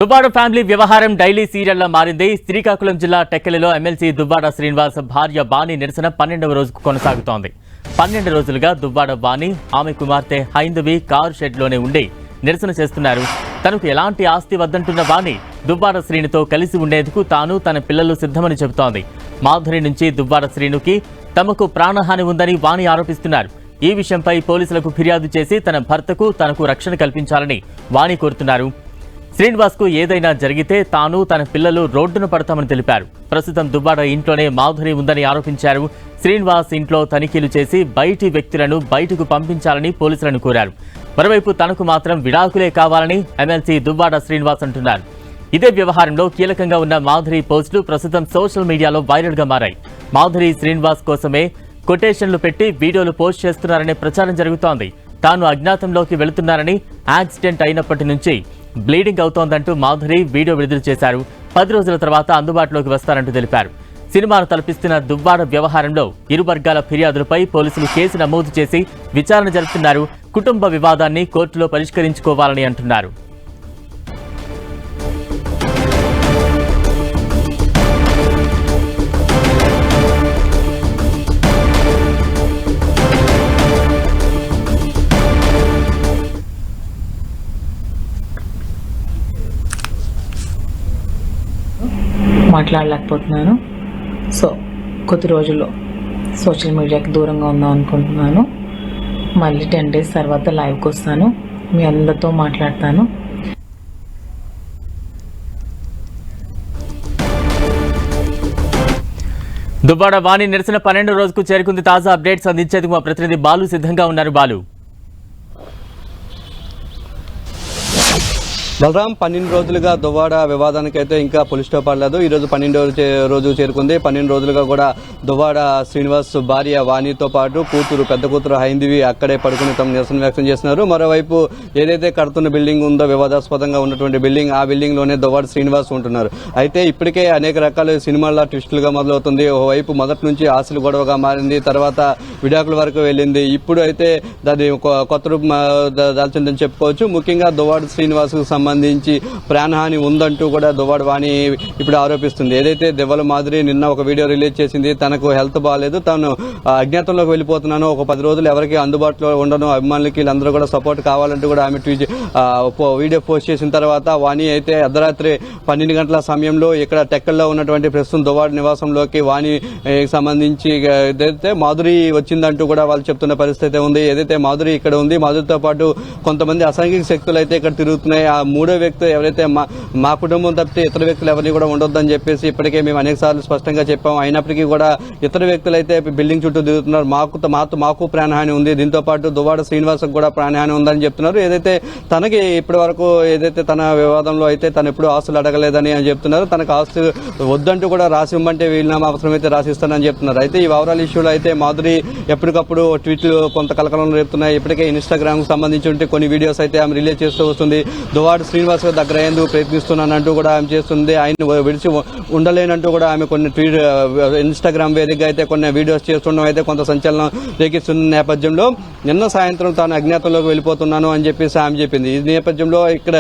Duvvada family వ్యవహారం daily serial లా మారింది. శ్రీకాకుళం జిల్లా టెక్కలిలో ఎమ్మెల్సీ దువ్వాడ శ్రీనివాస్ భార్య బాణి నిరసన 12వ రోజుకు కొనసాగుతోంది. 12 రోజులుగా దువ్వాడ బాణి ఆమె కుమార్తె హైందవి కారు షెడ్లోనే ఉండి నిరసన చేస్తున్నారు. తనకు ఎలాంటి ఆస్తి వద్దంటున్న బాణి దువ్వాడ శ్రీనితో కలిసి ఉండేందుకు తాను తన పిల్లలు సిద్ధమని చెబుతోంది. మాధురి నుంచి దువ్వాడ శ్రీనుకి తమకు ప్రాణహాని ఉందని వాణి ఆరోపిస్తున్నారు. ఈ విషయంపై పోలీసులకు ఫిర్యాదు చేసి తన భర్తకు తనకు రక్షణ కల్పించాలని వాణి కోరుతున్నారు. శ్రీనివాస్ కు ఏదైనా జరిగితే తాను తన పిల్లలు రోడ్డున పడతామని తెలిపారు. ప్రస్తుతం దువ్వాడ ఇంట్లోనే మాధురి ఉందని ఆరోపించారు. శ్రీనివాస్ ఇంట్లో తనిఖీలు చేసి బయటి వ్యక్తులను బయటకు పంపించాలని పోలీసులను కోరారు. మరోవైపు తనకు మాత్రం విడాకులే కావాలని ఎమ్మెల్సీ దువ్వాడ శ్రీనివాస్ అంటున్నారు. ఇదే వ్యవహారంలో కీలకంగా ఉన్న మాధురి పోస్టులు ప్రస్తుతం సోషల్ మీడియాలో వైరల్ గా మారాయి. మాధురి శ్రీనివాస్ కోసమే కొటేషన్లు పెట్టి వీడియోలు పోస్ట్ చేస్తున్నారనే ప్రచారం జరుగుతోంది. తాను అజ్ఞాతంలోకి వెళుతున్నారని, యాక్సిడెంట్ అయినప్పటి నుంచి బ్లీడింగ్ అవుతోందంటూ మాధురి వీడియో విడుదల చేశారు. 10 రోజుల తర్వాత అందుబాటులోకి వస్తారంటూ తెలిపారు. సినిమాను తలపిస్తున్న దువ్వాడ వ్యవహారంలో ఇరు వర్గాల ఫిర్యాదులపై పోలీసులు కేసు నమోదు చేసి విచారణ జరుపుతున్నారు. కుటుంబ వివాదాన్ని కోర్టులో పరిష్కరించుకోవాలని అంటున్నారు. మాట్లాడలేకపోతున్నాను. సో కొద్ది రోజుల్లో సోషల్ మీడియాకి దూరంగా ఉందాం అనుకుంటున్నాను. మళ్ళీ 10 డేస్ తర్వాత లైవ్కి వస్తాను, మీ అందరితో మాట్లాడతాను. దువ్వాడ వాణి నిరసన 12వ రోజుకు చేరుకుంది. తాజా అప్డేట్స్ అందించేందుకు మా ప్రతినిధి బాలు సిద్ధంగా ఉన్నారు. బాలు, బలరాం, 12 రోజులుగా దువ్వాడ వివాదానికైతే ఇంకా పులి స్టాప్ పడలేదు. ఈరోజు 12వ రోజు చేరుకుంది. 12 రోజులుగా కూడా దువ్వాడ శ్రీనివాస్ భార్య వాణితో పాటు కూతురు, పెద్ద కూతురు హైందవి అక్కడే పడుకుని తమ నిరసన వ్యక్తం చేస్తున్నారు. మరోవైపు ఏదైతే కడుతున్న బిల్డింగ్ ఉందో, వివాదాస్పదంగా ఉన్నటువంటి బిల్డింగ్, ఆ బిల్డింగ్ లోనే దువ్వాడ శ్రీనివాస్ ఉంటున్నారు. అయితే ఇప్పటికే అనేక రకాల సినిమాల ట్విస్టులుగా మొదలవుతుంది. ఓవైపు మొదటి నుంచి ఆశలు గొడవగా మారింది, తర్వాత విడాకుల వరకు వెళ్ళింది. ఇప్పుడు అయితే దాని కొత్త రూపం దాల్చిందని చెప్పుకోవచ్చు. ముఖ్యంగా దువ్వాడ శ్రీనివాస్ కు సంబంధించి ప్రాణహాని ఉందంటూ కూడా దువ్వాడ వాణి ఇప్పుడు ఆరోపిస్తుంది. ఏదైతే దివ్వల మాధురి నిన్న ఒక వీడియో రిలీజ్ చేసింది, తనకు హెల్త్ బాగాలేదు, తాను అజ్ఞాతంలోకి వెళ్ళిపోతున్నాను, ఒక 10 రోజులు ఎవరికి అందుబాటులో ఉండను, అభిమానులకి వీళ్ళందరూ కూడా సపోర్ట్ కావాలంటూ కూడా ఆమె వీడియో పోస్ట్ చేసిన తర్వాత వాణి అయితే అర్ధరాత్రి 12 గంటల సమయంలో ఇక్కడ టెక్కల్లో ఉన్నటువంటి ప్రస్తుతం దువ్వాడ నివాసంలోకి వాణి సంబంధించి ఏదైతే మాధురి వచ్చిందంటూ కూడా వాళ్ళు చెప్తున్న పరిస్థితి ఉంది. ఏదైతే మాధురి ఇక్కడ ఉంది, మాధురితో పాటు కొంతమంది అసాంఘిక శక్తులు అయితే ఇక్కడ తిరుగుతున్నాయి. ఆ మూడో వ్యక్తి ఎవరైతే మా కుటుంబం తప్పితే ఇతర వ్యక్తులు ఎవరిని కూడా ఉండొద్దని చెప్పేసి ఇప్పటికే మేము అనేక సార్లు స్పష్టంగా చెప్పాం. అయినప్పటికీ కూడా ఇతర వ్యక్తులు అయితే బిల్డింగ్ చుట్టూ తిరుగుతున్నారు. మాకు ప్రాణహాని ఉంది, దీంతో పాటు దువ్వాడ శ్రీనివాస్ కూడా ప్రాణహాని ఉందని చెప్తున్నారు. ఏదైతే తనకి ఇప్పటి వరకు ఏదైతే తన వివాదంలో అయితే తను ఎప్పుడు ఆస్తులు అడగలేదని అని చెప్తున్నారు. తనకు ఆస్తులు వద్దంటూ కూడా రాసి ఇవ్వమంటే వీళ్ళనామా అవసరమైతే రాసిస్తానని చెప్తున్నారు. అయితే ఈ ఓవరాల్ ఇష్యూలో అయితే మాధురి ఎప్పటికప్పుడు ట్వీట్లు కొంత కలకలం రేపుతున్నాయి. ఇప్పటికే ఇన్స్టాగ్రామ్ కు సంబంధించి కొన్ని వీడియోస్ అయితే ఆమె రిలీజ్ చేస్తూ వస్తుంది. దువ్వాడ శ్రీనివాస్ దగ్గర అయ్యేందుకు ప్రయత్నిస్తున్నానంటూ కూడా ఆమె చేస్తుంది. ఆయన విడిచి ఉండలేనంటూ కూడా ఆమె కొన్ని ఇన్స్టాగ్రామ్ వేదికగా అయితే కొన్ని వీడియోస్ చేస్తుండడం అయితే కొంత సంచలనం రేకిస్తున్న నేపథ్యంలో నిన్న సాయంత్రం తాను అజ్ఞాతంలోకి వెళ్ళిపోతున్నాను అని చెప్పేసి ఆమె చెప్పింది. ఈ నేపథ్యంలో ఇక్కడ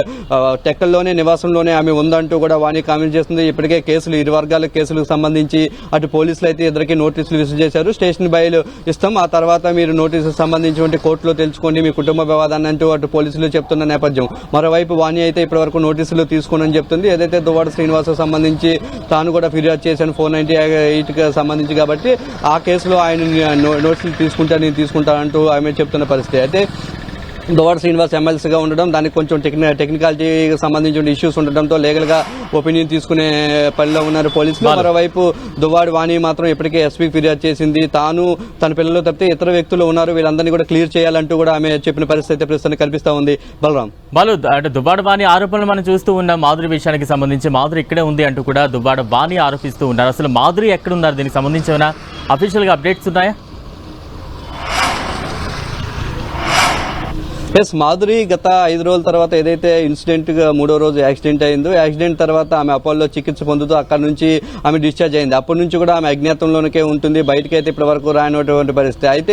టెక్కల్లోనే నివాసంలోనే ఆమె ఉందంటూ కూడా వాణి కామెంట్ చేస్తుంది. ఇప్పటికే కేసులు, ఇరు వర్గాల కేసులకు సంబంధించి అటు పోలీసులు అయితే ఇద్దరికి నోటీసులు ఇష్యూ చేశారు. స్టేషన్ బయలు ఇస్తాం, ఆ తర్వాత మీరు నోటీసుకు సంబంధించి కోర్టులో తెలుసుకోండి మీ కుటుంబ వివాదాన్ని అంటూ అటు పోలీసులు చెప్తున్న నేపథ్యం. మరోవైపు వాణి అయితే ఇప్పటి వరకు నోటీసులు తీసుకోనని చెప్తుంది. ఏదైతే దువ్వాడ శ్రీనివాస్ సంబంధించి తాను కూడా ఫిర్యాదు చేశాను 498 కి సంబంధించి, కాబట్టి ఆ కేసులో ఆయన నోటీసులు తీసుకుంటానంటూ ఆమె చెప్తున్న పరిస్థితి. అయితే దువ్వాడ శ్రీనివాస్ ఎమ్మెల్సీగా ఉండడం, దానికి కొంచెం టెక్నికాలిటీకి సంబంధించిన ఇష్యూస్ ఉండడంతో లీగల్ గా ఒపీనియన్ తీసుకునే పనిలో ఉన్నారు పోలీసులు. మరోవైపు దువ్వాడ వాణి మాత్రం ఇప్పటికే ఎస్పీకి ఫిర్యాదు చేసింది. తాను తన పిల్లలు తప్పితే ఇతర వ్యక్తులు ఉన్నారు, వీళ్ళందరినీ కూడా క్లియర్ చేయాలంటూ కూడా ఆమె చెప్పిన పరిస్థితి ప్రస్తుతం కనిపిస్తా ఉంది. బలరాం, అంటే దువ్వాడ వాణి ఆరోపణలు మనం చూస్తూ ఉన్న మాధురి విషయానికి సంబంధించి మాధురి ఇక్కడే ఉంది అంటూ కూడా దువ్వాడ వాణి ఆరోపిస్తూ ఉన్నారు. అసలు మాధురి ఎక్కడున్నారు? దీనికి సంబంధించి ఏమైనా అఫీషియల్ గా అప్డేట్స్ ఉన్నాయా? ఎస్ మాధురి గత 5 రోజుల తర్వాత ఏదైతే ఇన్సిడెంట్ గా 3వ రోజు యాక్సిడెంట్ అయిందో, యాక్సిడెంట్ తర్వాత ఆమె అపోలో చికిత్స పొందుతూ అక్కడ నుంచి ఆమె డిశ్చార్జ్ అయింది. అప్పటి నుంచి కూడా ఆమె అజ్ఞాతంలోనికే ఉంటుంది, బయటకి అయితే ఇప్పటి వరకు రానటువంటి పరిస్థితి. అయితే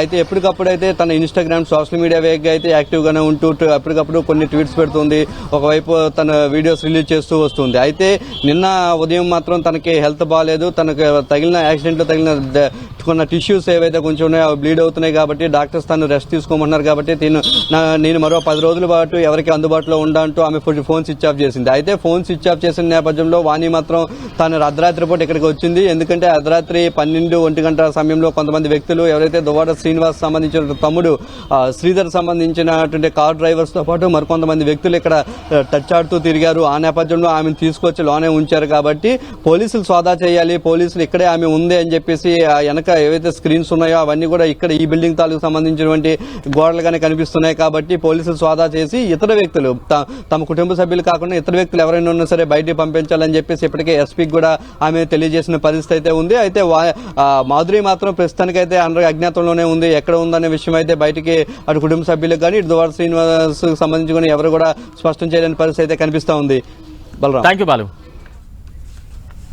అయితే ఎప్పటికప్పుడు అయితే తన ఇన్స్టాగ్రామ్ సోషల్ మీడియా వేగంగా అయితే యాక్టివ్ గానే ఉంటూ అప్పటికప్పుడు కొన్ని ట్వీట్స్ పెడుతుంది, ఒకవైపు తన వీడియోస్ రిలీజ్ చేస్తూ వస్తుంది. అయితే నిన్న ఉదయం మాత్రం తనకి హెల్త్ బాగాలేదు, తనకు యాక్సిడెంట్ లో తగిలిన కొన్ని టిష్యూస్ ఏవైతే కొంచెం ఉన్నాయో అవి బ్లీడ్ అవుతున్నాయి కాబట్టి డాక్టర్స్ తను రెస్ట్ తీసుకోమన్నారు. కాబట్టి నేను మరో 10 రోజుల పాటు ఎవరికి అందుబాటులో ఉండంటూ ఆమె ఫోన్ స్విచ్ ఆఫ్ చేసింది. అయితే ఫోన్ స్విచ్ ఆఫ్ చేసిన నేపథ్యంలో వాణి మాత్రం తాను అర్ధరాత్రి పూట ఇక్కడికి వచ్చింది. ఎందుకంటే అర్ధరాత్రి 12-1 గంటల సమయంలో కొంతమంది వ్యక్తులు ఎవరైతే దువ్వాడ శ్రీనివాస్ సంబంధించిన తమ్ముడు శ్రీధర్ సంబంధించినటువంటి కార్ డ్రైవర్స్ తో పాటు మరికొంతమంది వ్యక్తులు ఇక్కడ టచ్ ఆడుతూ తిరిగారు. ఆ నేపథ్యంలో ఆమెను తీసుకొచ్చి లోనే ఉంచారు. కాబట్టి పోలీసులు సోదా చేయాలి, పోలీసులు ఇక్కడే ఆమె ఉంది అని చెప్పేసి వెనక ఏవైతే స్క్రీన్స్ ఉన్నాయో అవన్నీ కూడా ఇక్కడ ఈ బిల్డింగ్ తాలూకు సంబంధించినటువంటి గోడలుగానే కనిపిస్తున్నాయి. కాబట్టి పోలీసులు సోదా చేసి ఇతర వ్యక్తులు తమ కుటుంబ సభ్యులు కాకుండా ఇతర వ్యక్తులు ఎవరైనా ఉన్నా సరే బయటికి పంపించాలని చెప్పేసి ఇప్పటికే ఎస్పీకి కూడా ఆమె తెలియజేసిన పరిస్థితి అయితే ఉంది. అయితే మాధురి మాత్రం ప్రస్తుతానికైతే అజ్ఞాతంలోనే ఉంది. ఎక్కడ ఉందనే విషయం అయితే బయటికి అటు కుటుంబ సభ్యులకు కానీ ఇటు దువ్వాడ శ్రీనివాస్ సంబంధించి ఎవరు కూడా స్పష్టం చేయలేని పరిస్థితి అయితే కనిపిస్తా ఉంది. బలరాం. Thank you Balu.